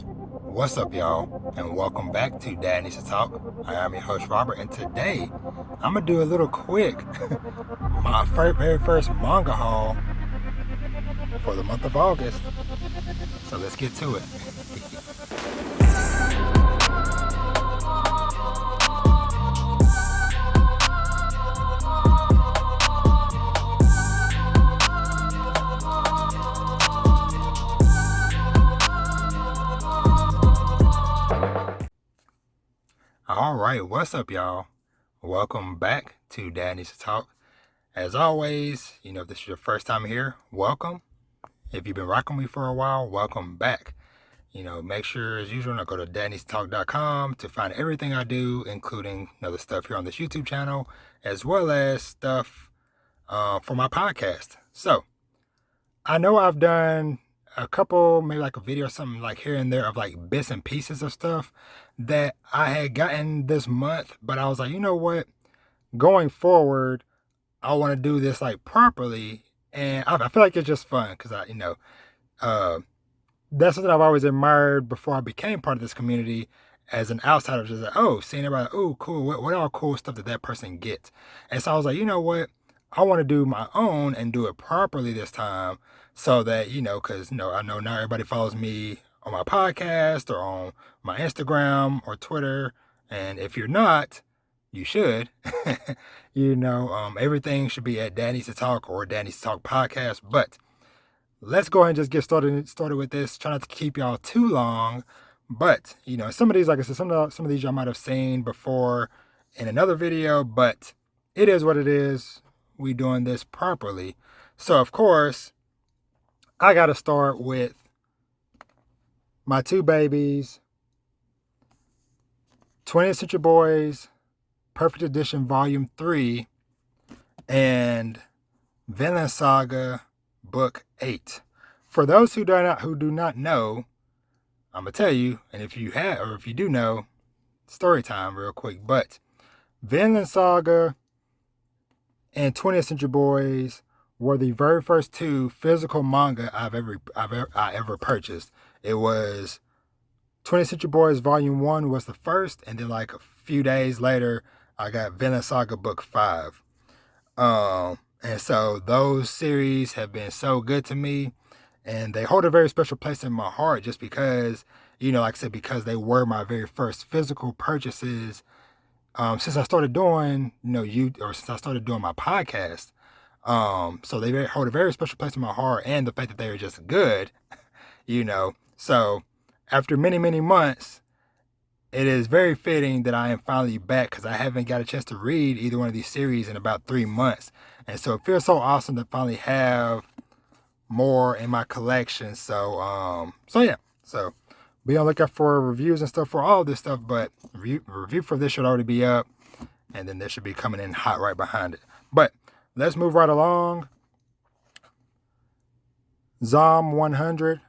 What's up, y'all, and welcome back to Dad Needs to Talk. I am your host, Robert, and today I'm gonna do a little quick, my very first manga haul for the month of August. So let's get to it. Alright, what's up, y'all? Welcome back to Dad Needs to Talk. As always, if this is your first time here, welcome. If you've been rocking me for a while, welcome back. Make sure, as usual, go to dadneedstalk.com to find everything I do, including the stuff here on this YouTube channel, as well as stuff for my podcast. So, I know I've done a couple, maybe like a video or something like here and there of like bits and pieces of stuff that I had gotten this month, but I was like, you know what? Going forward, I want to do this like properly, and I feel like it's just fun because that's something I've always admired before I became part of this community as an outsider. Just like, seeing everybody, cool, what all cool stuff that person gets, and so I was like, you know what? I want to do my own and do it properly this time, so that because I know not everybody follows me on my podcast or on my Instagram or Twitter, and if you're not, you should. Everything should be at Dad Needs to Talk or Dad Needs to Talk podcast. But let's go ahead and just get started with this. Try not to keep y'all too long. But some of these, like I said, some of these y'all might have seen before in another video. But it is what it is. We doing this properly. So of course, I got to start with my two babies, 20th Century Boys, Perfect Edition Volume 3, and Vinland Saga Book 8. For those who do not know, I'm going to tell you, and if you do know, story time real quick, but Vinland Saga and 20th Century Boys were the very first two physical manga I ever purchased. It was 20th Century Boys Volume 1 was the first, and then like a few days later, I got Vinland Saga Book 5. And so those series have been so good to me, and they hold a very special place in my heart just because, like I said, because they were my very first physical purchases since I started doing, since I started doing my podcast. So they hold a very special place in my heart, and the fact that they are just good, So after many, many months, it is very fitting that I am finally back because I haven't got a chance to read either one of these series in about 3 months. And so it feels so awesome to finally have more in my collection. So yeah. So be on the lookout for reviews and stuff for all this stuff, but review for this should already be up, and then this should be coming in hot right behind it. But let's move right along. Zom 100,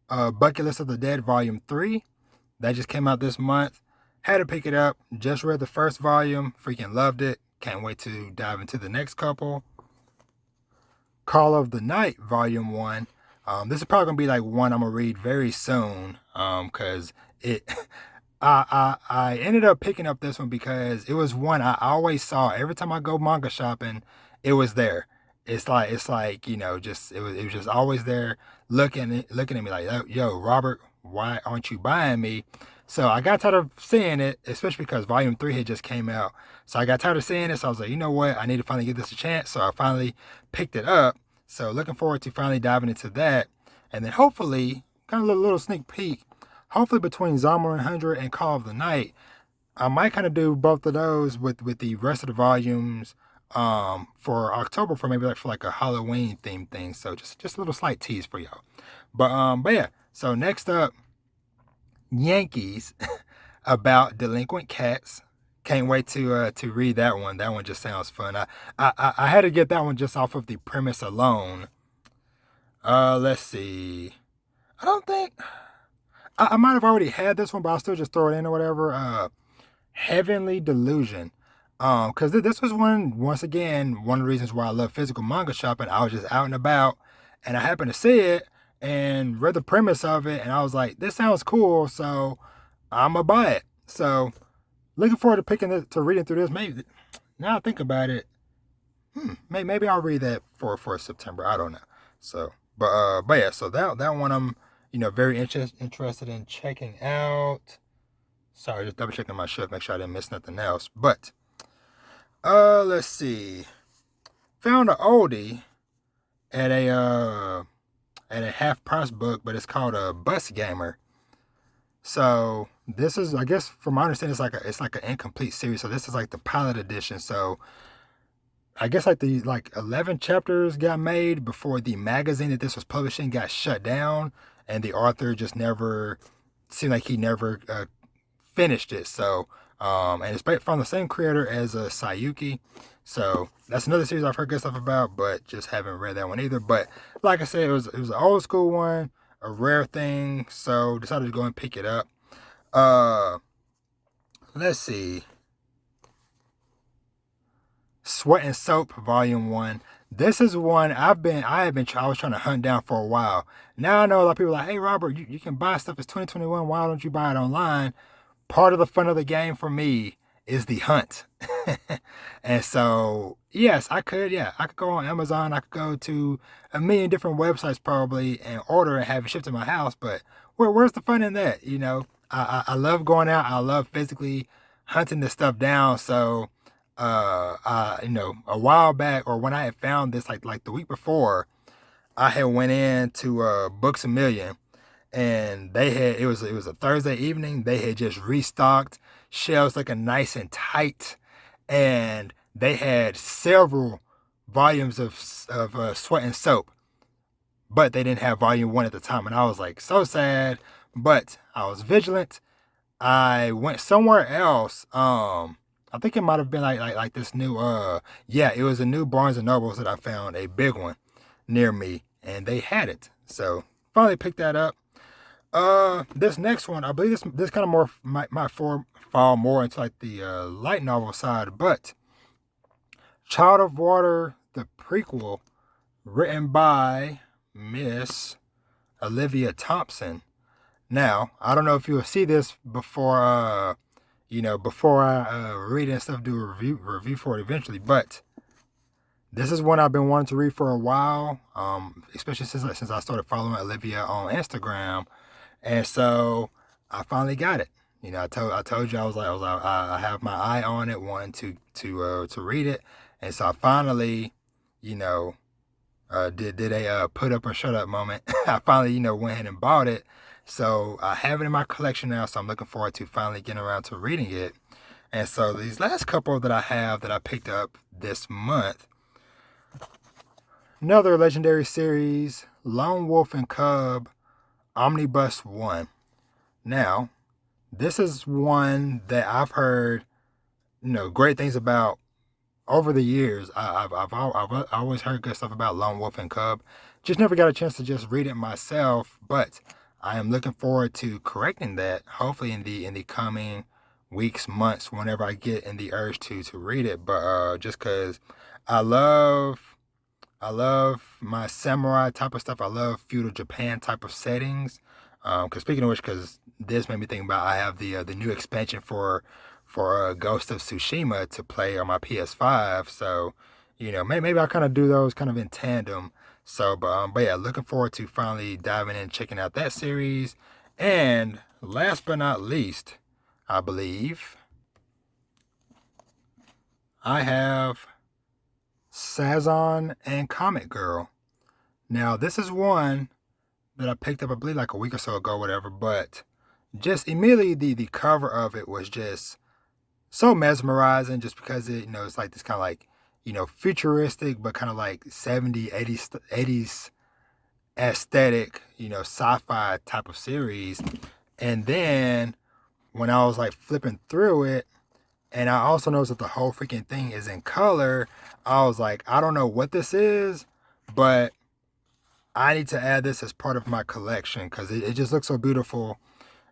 Bucket List of the Dead Volume 3. That just came out this month. Had to pick it up. Just read the first volume. Freaking loved it. Can't wait to dive into the next couple. Call of the Night Volume 1. This is probably going to be like one I'm going to read very soon. Because I ended up picking up this one because it was one I always saw. Every time I go manga shopping, it was there. It's like it was just always there looking at me like, yo, Robert, why aren't you buying me? So I got tired of seeing it, especially because Volume 3 had just came out. So I got tired of seeing it, so I was like, you know what? I need to finally give this a chance. So I finally picked it up. So looking forward to finally diving into that. And then hopefully, kind of a little sneak peek, hopefully between Zama 100 and Call of the Night, I might kind of do both of those with the rest of the volumes for October, for maybe for a Halloween themed thing. So just a little slight tease for y'all. But yeah. So next up, Yankees about delinquent cats. Can't wait to read that one. That one just sounds fun. I had to get that one just off of the premise alone. Let's see. I don't think I might have already had this one, but I'll still just throw it in or whatever. Heavenly Delusion. Because this was once again, one of the reasons why I love physical manga shopping. I was just out and about, and I happened to see it, and read the premise of it, and I was like, this sounds cool, so I'm gonna buy it. So looking forward to picking it, to reading through this. Maybe now I think about it, maybe I'll read that for September. I don't know. So, but yeah, so that one I'm very interested in checking out. Sorry, just double checking my shift, make sure I didn't miss nothing else. But let's see. Found an oldie at a half price book, but it's called a Bus Gamer. So this is, I guess, from my understanding, it's like an incomplete series. So this is like the pilot edition. So I guess like the 11 chapters got made before the magazine that this was publishing got shut down, and the author just never seemed like he never finished it. So and it's from the same creator as Sayuki. So that's another series I've heard good stuff about, but just haven't read that one either. But like I said, it was an old school one, a rare thing, so decided to go and pick it up. Let's see. Sweat and Soap Volume 1. This is one I was trying to hunt down for a while. Now I know a lot of people are like, hey Robert, you can buy stuff. It's 2021. Why don't you buy it online? Part of the fun of the game for me is the hunt. And so, yes, I could go on Amazon. I could go to a million different websites probably and order and have it shipped to my house. But where's the fun in that? I love going out. I love physically hunting this stuff down. So, a while back, or when I had found this, like the week before, I had went in to Books A Million, and it was a Thursday evening. They had just restocked, shelves looking nice and tight, and they had several volumes of Sweat and Soap, but they didn't have volume 1 at the time, and I was like so sad. But I was vigilant. I went somewhere else. I think it might have been like this new it was a new Barnes and Nobles that I found, a big one near me, and they had it. So finally picked that up. This next one, I believe this kind of more might fall more into like the light novel side, but Child of Water, the prequel, written by Miss Olivia Thompson. Now, I don't know if you'll see this before before I read it and stuff, do a review for it eventually, but this is one I've been wanting to read for a while, especially since I started following Olivia on Instagram, and so I finally got it. I told you I have my eye on it, wanting to read it, and so I finally, did a put up or shut up moment. I finally, went ahead and bought it. So I have it in my collection now, so I'm looking forward to finally getting around to reading it. And so these last couple that I picked up this month, another legendary series, Lone Wolf and Cub, Omnibus 1. Now, this is one that I've heard, great things about over the years. I've always heard good stuff about Lone Wolf and Cub. Just never got a chance to just read it myself, but I am looking forward to correcting that, hopefully in the coming weeks, months, whenever I get in the urge to read it. But just because I love my samurai type of stuff. I love feudal Japan type of settings. Because speaking of which, because this made me think about, I have the new expansion for Ghost of Tsushima to play on my PS5. So maybe I'll kind of do those kind of in tandem. So, but yeah, looking forward to finally diving in and checking out that series. And last but not least, I believe I have Sazon and Comet Girl. Now, this is one that I picked up, I believe, like a week or so ago, whatever. But just immediately, the cover of it was just so mesmerizing, just because it's like this kind of like, futuristic, but kind of like 70s, 80s aesthetic, sci-fi type of series. And then when I was like flipping through it, and I also noticed that the whole freaking thing is in color, I was like, I don't know what this is, but I need to add this as part of my collection because it just looks so beautiful.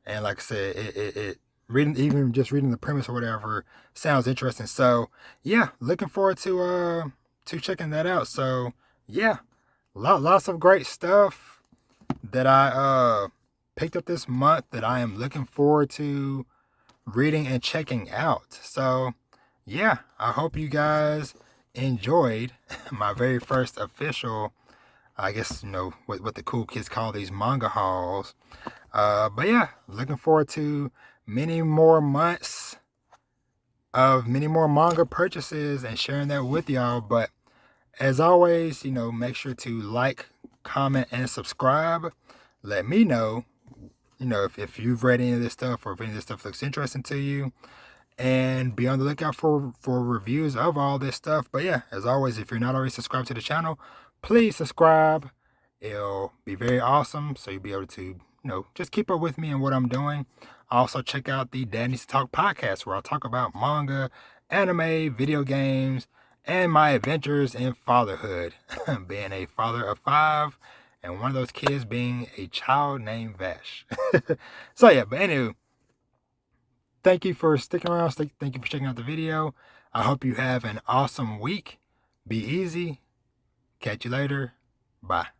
And like I said, it reading the premise or whatever sounds interesting. So yeah, looking forward to checking that out. So yeah, lots of great stuff. that I picked up this month that I am looking forward to reading and checking out. So yeah, I hope you guys enjoyed my very first official, I guess, what the cool kids call these manga hauls. But yeah, looking forward to many more months of many more manga purchases and sharing that with y'all. But as always, make sure to like, comment, and subscribe. Let me know, if you've read any of this stuff or if any of this stuff looks interesting to you. And be on the lookout for reviews of all this stuff. But yeah, as always, if you're not already subscribed to the channel, please subscribe. It'll be very awesome. So you'll be able to, just keep up with me and what I'm doing. Also, check out the Daddy's Talk podcast, where I'll talk about manga, anime, video games, and my adventures in fatherhood, being a father of 5, and one of those kids being a child named Vash. So yeah, but anyway, thank you for sticking around. Thank you for checking out the video. I hope you have an awesome week. Be easy. Catch you later. Bye.